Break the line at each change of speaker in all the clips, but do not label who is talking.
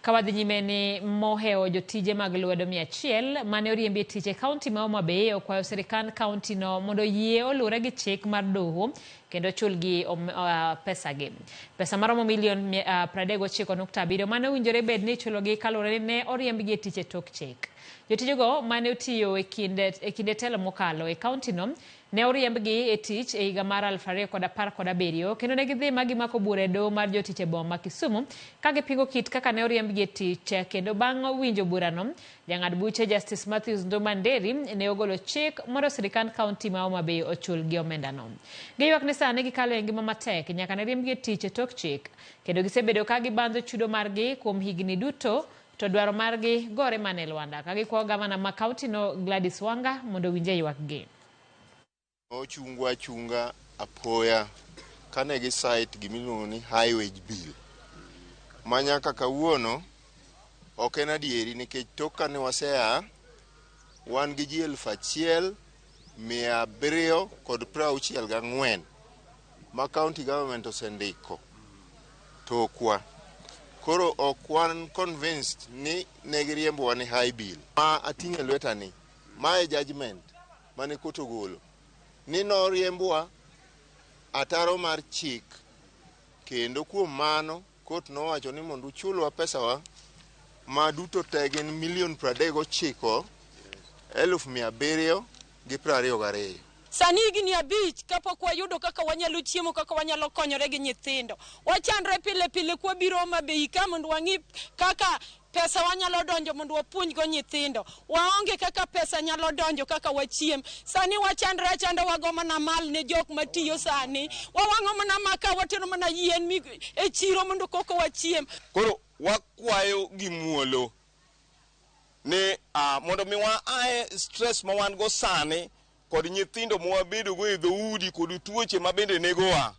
Kawadhi nyime ni moheo jotije mag lwedo 100 mane oriembi tich e kaonti ma Homa Bay okwayo sirikand kaonti no mondo yie olure gi chik mar doho kendo chulgi pesagi. Pesa maromo milion 39.7 mane owinjore bed ni chulogi kalure ne oriembgi e tich e tok chik. Jotijego mane otiyo e kinde telo mokalo e kaonti no ne oriembgi e tich e higa mar 2017 kendo ne gidhi magimako bura e doho mar jotich e boma ma Kisumu ka gipingo kit kaka ne oriembgi e tich kendo bang' winjo burano jang'ad buche Justice Matthews Ndumanderi ne ogolo chik mondo sirikand kaonti ma Homa Bay ochulgi omendano. Giywak ni sani gikalo e ngima matek nyaka ne riembgi e tich e tok chik kendo gisebedo ka gibandho chudo margi kuom higni duto to dwaro margi gore mane Lwanda ka gikwayo gavana ma kaonti no Gladys Wanga mondo winje ywakgi.
Ochunga apoya kane gi site gimiluongo ni highway bill manyaka kawuono ok en adieri nikech tok kane wasea wan gi ji 1,764 ma county government osendiko tokwa. Koro ok wan convinced ni negiriembowa ni high bill. Ma ating'e lweta ni mae judgment mane koto golo ni noriembowa ataro mar chik kendo kuom mano kot nowacho ni mondo uchulwa pesawa ma duto te gin milion 39,722.
Sani gini abich kapok wayudo kaka wanyalo chiemo kaka wanyalo konyore gi nyithindo. Wachandre pile kwa biro Homa Bay ka mondo wang'i kaka pesa wanyalo donjo mondo wapuonj go nyithindo. Waonge kaka pesa nyalo donjo kaka wachiem. Sani wachandre wago mana mal ne jok matiyo sani. Wawang'o mana maka watero mana yien e chiro mondo koko wachiem.
Koro wakwayo gimuolo ne mondo mi waae stress ma wan go sani kod nyithindo mwabedo go e dhoudi kod tuoche ma bende negowa.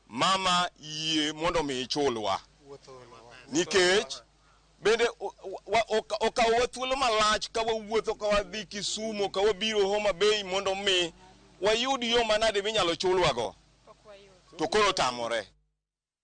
Mama yie mondo mi ichulwa. Nikech bende okawa thuolo malach ka wawuotho ka wadhi Kisumu ka wabiro Homa Bay mondo mi wayud yo manade minyalo chulwa go. To koro tamore.